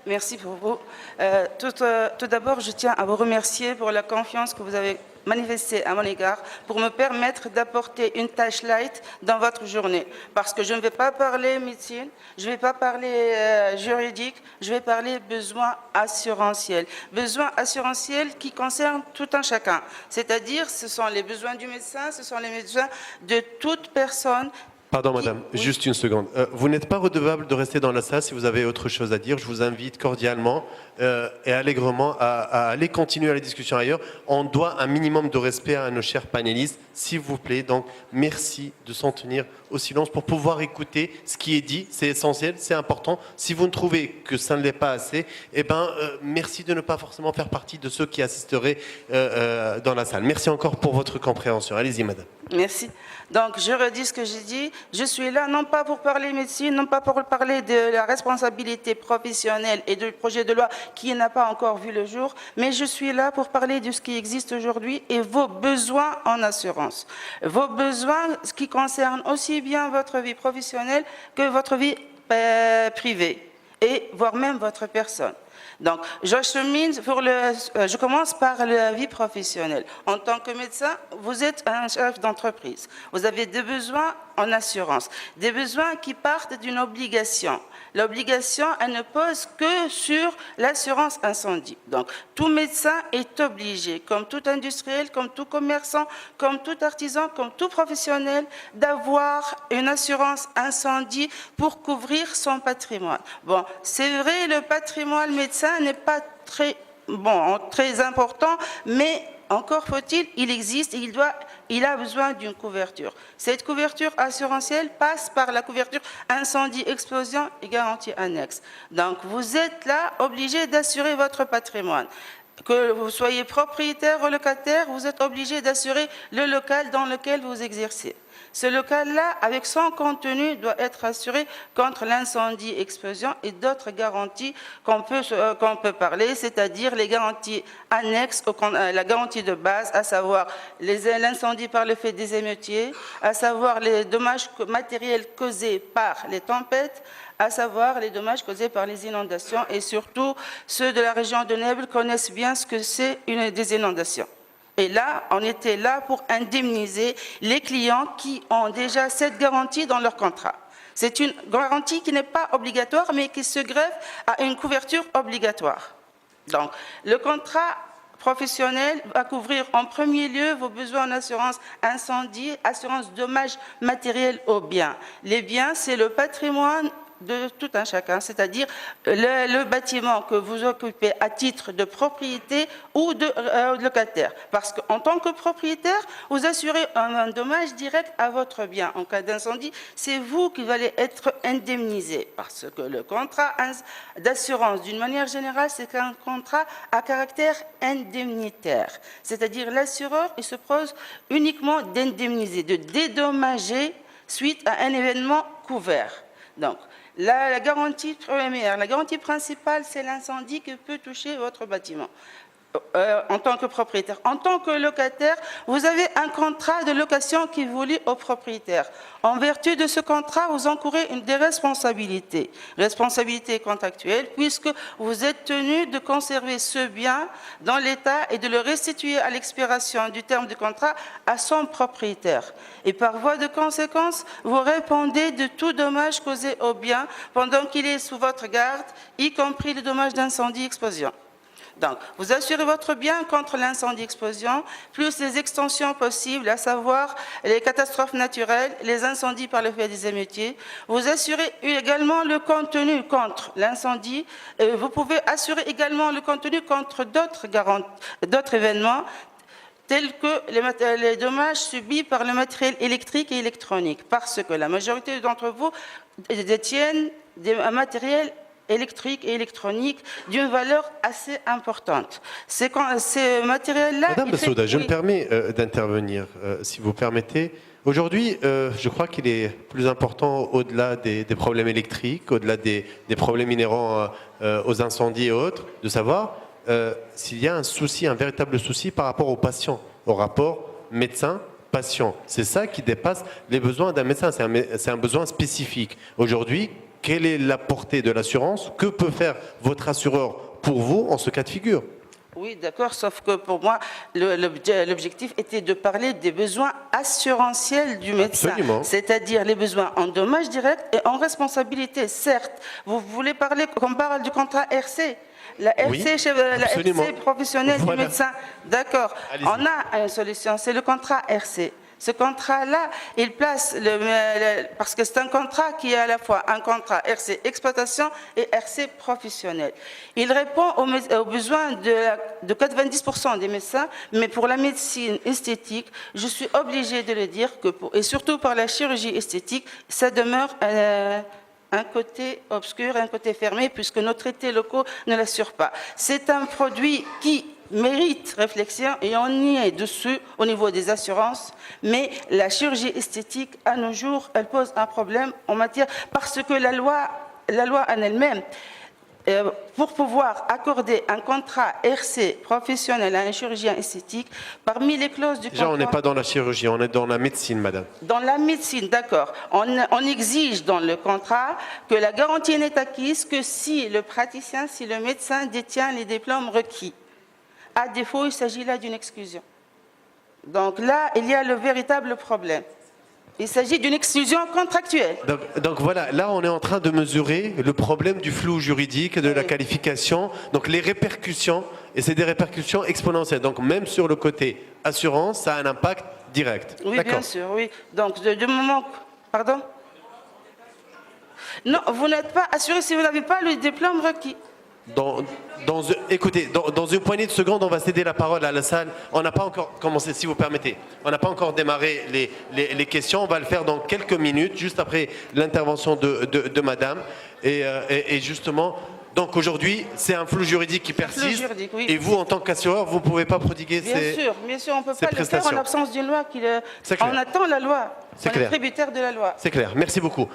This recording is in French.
Merci pour vous. Tout d'abord, je tiens à vous remercier pour la confiance que vous avez manifestée à mon égard pour me permettre d'apporter une tâche light dans votre journée. Parce que je ne vais pas parler médecine, je ne vais pas parler juridique, je vais parler besoins assurantiels. Besoins assurantiels qui concernent tout un chacun. C'est-à-dire, ce sont les besoins du médecin, ce sont les besoins de toute personne. Pardon, madame, juste une seconde. Vous n'êtes pas redevable de rester dans la salle si vous avez autre chose à dire. Je vous invite cordialement et allègrement à aller continuer la discussion ailleurs. On doit un minimum de respect à nos chers panélistes, s'il vous plaît. Donc, merci de s'en tenir au silence pour pouvoir écouter ce qui est dit. C'est essentiel, c'est important. Si vous ne trouvez que ça ne l'est pas assez, eh ben, merci de ne pas forcément faire partie de ceux qui assisteraient dans la salle. Merci encore pour votre compréhension. Allez-y, madame. Merci. Donc, je redis ce que j'ai dit. Je suis là non pas pour parler médecine, non pas pour parler de la responsabilité professionnelle et du projet de loi qui n'a pas encore vu le jour, mais je suis là pour parler de ce qui existe aujourd'hui et vos besoins en assurance. Vos besoins qui concernent aussi bien votre vie professionnelle que votre vie privée et voire même votre personne. Donc, je commence par la vie professionnelle. En tant que médecin, vous êtes un chef d'entreprise. Vous avez des besoins en assurance, des besoins qui partent d'une obligation. L'obligation, elle ne pose que sur l'assurance incendie. Donc, tout médecin est obligé, comme tout industriel, comme tout commerçant, comme tout artisan, comme tout professionnel, d'avoir une assurance incendie pour couvrir son patrimoine. Bon, c'est vrai, le patrimoine médecin n'est pas très important, mais encore faut-il, il existe et il a besoin d'une couverture. Cette couverture assurantielle passe par la couverture incendie, explosion et garantie annexe. Donc vous êtes là obligé d'assurer votre patrimoine. Que vous soyez propriétaire ou locataire, vous êtes obligé d'assurer le local dans lequel vous exercez. Ce local-là, avec son contenu, doit être assuré contre l'incendie, explosion et d'autres garanties qu'on peut parler, c'est-à-dire les garanties annexes, la garantie de base, à savoir l'incendie par le fait des émeutiers, à savoir les dommages matériels causés par les tempêtes, à savoir les dommages causés par les inondations et surtout ceux de la région de Nesle connaissent bien ce que c'est des inondations. Et là, on était là pour indemniser les clients qui ont déjà cette garantie dans leur contrat. C'est une garantie qui n'est pas obligatoire, mais qui se greffe à une couverture obligatoire. Donc, le contrat professionnel va couvrir en premier lieu vos besoins en assurance incendie, assurance dommages matériels aux biens. Les biens, c'est le patrimoine de tout un chacun, c'est-à-dire le bâtiment que vous occupez à titre de propriété ou de locataire. Parce qu'en tant que propriétaire, vous assurez un dommage direct à votre bien. En cas d'incendie, c'est vous qui allez être indemnisé. Parce que le contrat d'assurance, d'une manière générale, c'est un contrat à caractère indemnitaire. C'est-à-dire l'assureur, il se pose uniquement d'indemniser, de dédommager suite à un événement couvert. Donc, la garantie première, la garantie principale, c'est l'incendie qui peut toucher votre bâtiment. En tant que propriétaire. En tant que locataire, vous avez un contrat de location qui est voulu au propriétaire. En vertu de ce contrat, vous encourez des responsabilités. Responsabilités contractuelles, puisque vous êtes tenu de conserver ce bien dans l'état et de le restituer à l'expiration du terme du contrat à son propriétaire. Et par voie de conséquence, vous répondez de tout dommage causé au bien pendant qu'il est sous votre garde, y compris le dommage d'incendie-explosion. Donc, vous assurez votre bien contre l'incendie-explosion, plus les extensions possibles, à savoir les catastrophes naturelles, les incendies par le fait des émeutiers. Vous assurez également le contenu contre l'incendie. Vous pouvez assurer également le contenu contre d'autres événements, tels que les dommages subis par le matériel électrique et électronique, parce que la majorité d'entre vous détiennent un matériel électrique et électronique d'une valeur assez importante. Ces matériels-là... Madame Bessouda, je me permets d'intervenir, si vous permettez. Aujourd'hui, je crois qu'il est plus important, au-delà des problèmes électriques, au-delà des problèmes inhérents aux incendies et autres, de savoir s'il y a un souci, un véritable souci par rapport aux patients, au rapport médecin-patient. C'est ça qui dépasse les besoins d'un médecin, c'est un besoin spécifique. Aujourd'hui, quelle est la portée de l'assurance? Que peut faire votre assureur pour vous en ce cas de figure? Oui, d'accord, sauf que pour moi, l'objectif était de parler des besoins assurantiels du médecin, Absolument. c'est-à-dire les besoins en dommages directs et en responsabilité. Certes, vous voulez parler qu'on parle du contrat RC, la RC, Oui, la absolument. RC professionnelle Voilà. du médecin. D'accord, Allez-y. on a une solution, c'est le contrat RC. Ce contrat-là, il place, parce que c'est un contrat qui est à la fois un contrat RC exploitation et RC professionnel. Il répond aux besoins de 90% des médecins, mais pour la médecine esthétique, je suis obligée de le dire, et surtout pour la chirurgie esthétique, ça demeure un côté obscur, un côté fermé, puisque nos traités locaux ne l'assurent pas. C'est un produit qui mérite réflexion et on y est dessus au niveau des assurances, mais la chirurgie esthétique, à nos jours, elle pose un problème en matière, parce que la loi en elle-même, pour pouvoir accorder un contrat RC professionnel à un chirurgien esthétique, parmi les clauses du Déjà, contrat... on n'est pas dans la chirurgie, on est dans la médecine, madame. Dans la médecine, d'accord. On exige dans le contrat que la garantie n'est acquise que si le médecin détient les diplômes requis. À défaut, il s'agit là d'une exclusion. Donc là, il y a le véritable problème. Il s'agit d'une exclusion contractuelle. Donc voilà, là on est en train de mesurer le problème du flou juridique, de la qualification, donc les répercussions, et c'est des répercussions exponentielles. Donc même sur le côté assurance, ça a un impact direct. Oui, D'accord. bien sûr, oui. Donc du moment... Pardon? Non, vous n'êtes pas assuré si vous n'avez pas le diplôme requis. Écoutez, dans une poignée de secondes, on va céder la parole à la salle. On n'a pas encore commencé, si vous permettez. On n'a pas encore démarré les questions. On va le faire dans quelques minutes, juste après l'intervention de madame. Et justement, donc aujourd'hui, c'est un flou juridique qui persiste. Juridique, oui. Et vous, en tant qu'assureur, vous ne pouvez pas prodiguer Bien sûr, on ne peut ces pas le faire en prestations. l'absence d'une loi. C'est clair. On attend la loi. C'est On clair. est tributaire de la loi. C'est clair. Merci beaucoup.